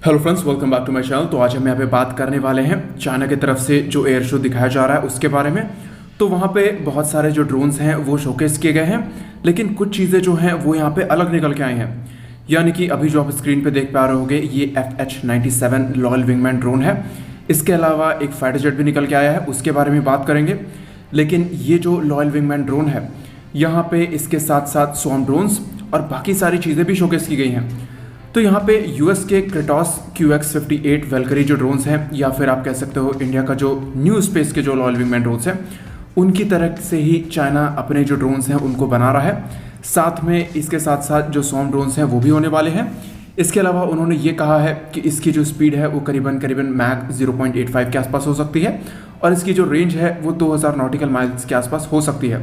Hello friends, welcome back to my channel. तो आज हम यहाँ पे बात करने वाले हैं चाइना की तरफ से जो एयर शो दिखाया जा रहा है उसके बारे में। तो वहाँ पे बहुत सारे जो ड्रोन्स हैं वो शोकेस किए गए हैं, लेकिन कुछ चीज़ें जो हैं वो यहाँ पे अलग निकल के आई हैं। यानी कि अभी जो आप स्क्रीन पे देख पा रहे होंगे ये FH-97 लॉयल विंगमैन ड्रोन है। इसके अलावा एक फाइटर जेट भी निकल के आया है, उसके बारे में बात करेंगे। लेकिन ये जो लॉयल विंगमैन ड्रोन है यहाँ पे इसके साथ साथ स्वॉर्म ड्रोन्स और बाकी सारी चीज़ें भी शोकेस की गई हैं। तो यहाँ पे यूएस के क्रेटॉस QX-58 वेलकरी जो ड्रोन्स हैं, या फिर आप कह सकते हो इंडिया का जो न्यू स्पेस के जो लॉयल विंगमैन ड्रोन्स हैं, उनकी तरह से ही चाइना अपने जो ड्रोन्स हैं उनको बना रहा है। साथ में इसके साथ साथ जो स्वॉर्म ड्रोन्स हैं वो भी होने वाले हैं। इसके अलावा उन्होंने ये कहा है कि इसकी जो स्पीड है वो करीबन मैक 0.85 के आसपास हो सकती है और इसकी जो रेंज है वो 2000 नॉटिकल माइल्स के आसपास हो सकती है।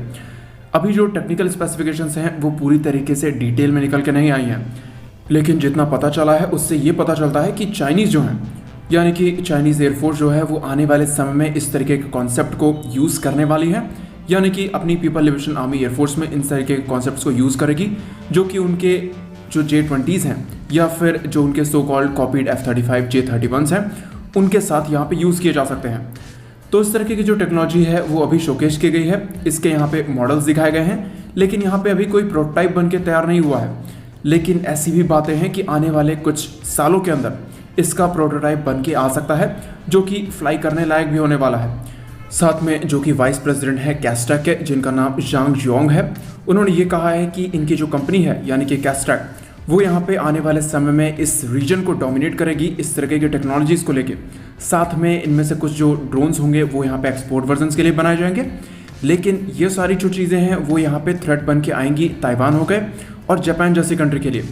अभी जो टेक्निकल स्पेसिफिकेशंस हैं वो पूरी तरीके से डिटेल में निकल के नहीं आई हैं, लेकिन जितना पता चला है उससे ये पता चलता है कि चाइनीज़ जो हैं, यानी कि चाइनीज़ एयरफोर्स जो है वो आने वाले समय में इस तरीके के कॉन्सेप्ट को यूज़ करने वाली है। यानी कि अपनी पीपल लिबरेशन आर्मी एयरफोर्स में इन तरीके के कॉन्सेप्ट्स को यूज़ करेगी, जो कि उनके जो J-20s हैं या फिर जो उनके so called copied F-35 J-31s हैं उनके साथ यहाँ पे यूज़ किए जा सकते हैं। तो इस तरीके की जो टेक्नोलॉजी है वो अभी शोकेस की गई है। इसके यहाँ पे मॉडल्स दिखाए गए हैं, लेकिन यहाँ पे अभी कोई प्रोटोटाइप बन के तैयार नहीं हुआ है। लेकिन ऐसी भी बातें हैं कि आने वाले कुछ सालों के अंदर इसका प्रोटोटाइप बन के आ सकता है, जो कि फ्लाई करने लायक भी होने वाला है। साथ में जो कि वाइस प्रेसिडेंट है कैस्ट्रैक के, जिनका नाम जांग जियोंग है, उन्होंने ये कहा है कि इनकी जो कंपनी है यानी कि कैस्ट्रैक, वो यहाँ पे आने वाले समय में इस रीजन को डोमिनेट करेगी इस तरीके की टेक्नोलॉजीज़ को लेके। साथ में इनमें से कुछ जो ड्रोन्स होंगे वो यहाँ पे एक्सपोर्ट वर्जन्स के लिए बनाए जाएंगे। लेकिन ये सारी जो चीज़ें हैं वो यहाँ पे थ्रेट बन के आएंगी ताइवान हो गए और जापान जैसी कंट्री के लिए।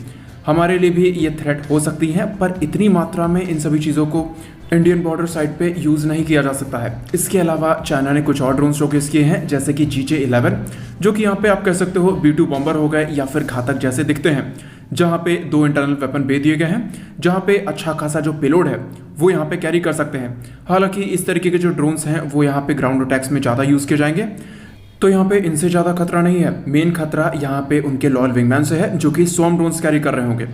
हमारे लिए भी ये थ्रेट हो सकती हैं, पर इतनी मात्रा में इन सभी चीज़ों को इंडियन बॉर्डर साइड पे यूज़ नहीं किया जा सकता है। इसके अलावा चाइना ने कुछ और ड्रोन शोकेस किए हैं, जैसे कि GJ-11, जो कि यहाँ पे आप कह सकते हो B-2 बॉम्बर हो गए या फिर घातक जैसे दिखते हैं, जहाँ पे 2 इंटरनल वेपन बे दिए गए हैं, जहाँ पे अच्छा खासा जो पेलोड है वो यहाँ पे कैरी कर सकते हैं। हालांकि इस तरीके के जो ड्रोन्स हैं वो यहाँ पे ग्राउंड अटैक्स में ज़्यादा यूज़ किए जाएंगे, तो यहाँ पे इनसे ज़्यादा खतरा नहीं है। मेन खतरा यहाँ पे उनके लॉयल विंगमैन से है, जो कि स्वॉर्म ड्रोन्स कैरी कर रहे होंगे।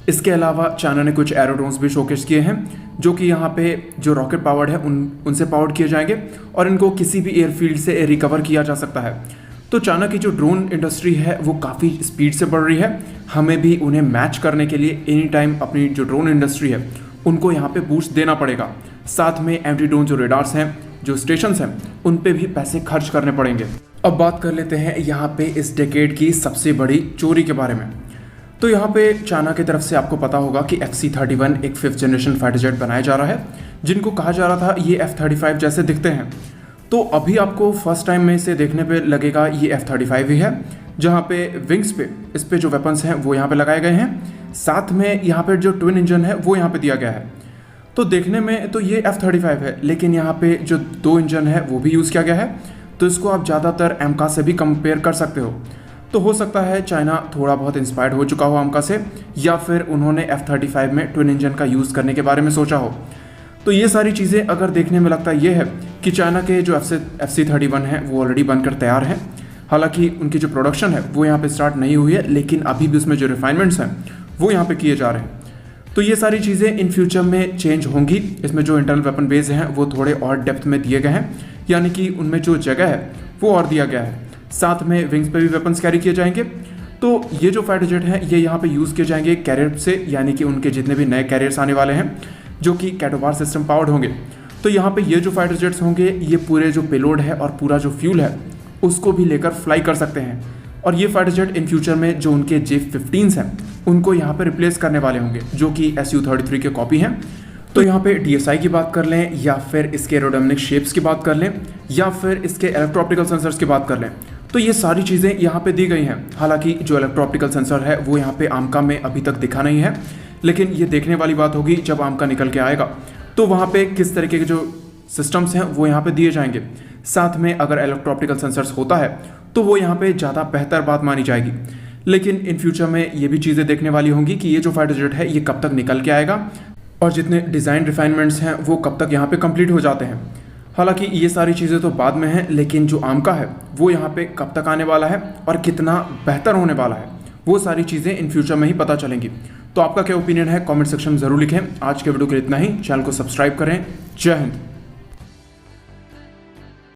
इसके अलावा चाइना ने कुछ एरो ड्रोन्स भी शोकेस किए हैं, जो कि यहाँ पे जो रॉकेट पावर्ड है उनसे पावर्ड किए जाएंगे और इनको किसी भी एयरफील्ड से रिकवर किया जा सकता है। तो चाइना की जो ड्रोन इंडस्ट्री है वो काफ़ी स्पीड से बढ़ रही है। हमें भी उन्हें मैच करने के लिए एनी टाइम अपनी जो ड्रोन इंडस्ट्री है उनको यहाँ पे बूस्ट देना पड़ेगा। साथ में एंटी ड्रोन जो रेडार्स हैं, जो स्टेशंस हैं, उन पे भी पैसे खर्च करने पड़ेंगे। अब बात कर लेते हैं यहाँ पे इस डेकेड की सबसे बड़ी चोरी के बारे में। तो यहाँ पे चाइना की तरफ से आपको पता होगा कि FC-31 एक 5th जनरेशन फाइटर जेट बनाया जा रहा है, जिनको कहा जा रहा था ये F-35 जैसे दिखते हैं। तो अभी आपको फर्स्ट टाइम में इसे देखने पे लगेगा ये F-35 ही है, जहाँ पे विंग्स पे इस पे जो वेपन्स हैं वो यहाँ पे लगाए गए हैं। साथ में यहाँ पे जो ट्विन इंजन है वो यहाँ पे दिया गया है। तो देखने में तो ये F-35 है, लेकिन यहाँ पे जो 2 इंजन है वो भी यूज़ किया गया है। तो इसको आप ज़्यादातर एमका से भी कंपेयर कर सकते हो। तो हो सकता है चाइना थोड़ा बहुत इंस्पायर्ड हो चुका हो एमका से, या फिर उन्होंने F-35 में ट्विन इंजन का यूज़ करने के बारे में सोचा हो। तो ये सारी चीज़ें अगर देखने में लगता ये है कि चाइना के जो FC-31 है वो ऑलरेडी बनकर तैयार हैं। हालांकि उनकी जो प्रोडक्शन है वो यहाँ पे स्टार्ट नहीं हुई है, लेकिन अभी भी उसमें जो रिफाइनमेंट्स हैं वो यहाँ पे किए जा रहे हैं। तो ये सारी चीज़ें इन फ्यूचर में चेंज होंगी। इसमें जो इंटरनल वेपन बेस हैं वो थोड़े और डेप्थ में दिए गए हैं, यानी कि उनमें जो जगह है वो और दिया गया है। साथ में विंग्स पे भी वेपन्स कैरी किए जाएंगे। तो ये जो फाइटर जेट हैं ये यहाँ पे यूज़ किए जाएंगे कैरियर से, यानी कि उनके जितने भी नए कैरियर्स आने वाले हैं जो कि कैटोवार सिस्टम पावर्ड होंगे। तो यहाँ पे ये जो फाइटर जेट्स होंगे ये पूरे जो पेलोड है और पूरा जो फ्यूल है उसको भी लेकर फ्लाई कर सकते हैं। और ये फाइटर जेट इन फ्यूचर में जो उनके J-15s हैं उनको यहाँ पे रिप्लेस करने वाले होंगे, जो कि Su-33 के कॉपी हैं। तो यहाँ पे DSI की बात कर लें, या फिर इसके एरोडायनामिक शेप्स की बात कर लें, या फिर इसके इलेक्ट्रो ऑप्टिकल सेंसर्स की बात कर लें, तो ये सारी चीज़ें यहाँ पे दी गई हैं। हालांकि जो इलेक्ट्रो ऑप्टिकल सेंसर है वो यहाँ पे आमका में अभी तक दिखा नहीं है, लेकिन ये देखने वाली बात होगी जब आमका निकल के आएगा तो वहाँ पे किस तरीके के जो सिस्टम्स हैं वो यहाँ पे दिए जाएंगे। साथ में अगर इलेक्ट्रो ऑप्टिकल सेंसर्स होता है तो वो यहाँ पे ज़्यादा बेहतर बात मानी जाएगी। लेकिन इन फ्यूचर में ये भी चीज़ें देखने वाली होंगी कि ये जो फाइटर जेट है ये कब तक निकल के आएगा और जितने डिज़ाइन रिफाइनमेंट्स हैं वो कब तक यहाँ पे कंप्लीट हो जाते हैं। हालांकि ये सारी चीज़ें तो बाद में हैं, लेकिन जो आमका है वो यहाँ पे कब तक आने वाला है और कितना बेहतर होने वाला है वो सारी चीज़ें इन फ्यूचर में ही पता चलेंगी। तो आपका क्या ओपिनियन है कमेंट सेक्शन में ज़रूर लिखें। आज के वीडियो के लिए इतना ही, चैनल को सब्सक्राइब करें। जय हिंद।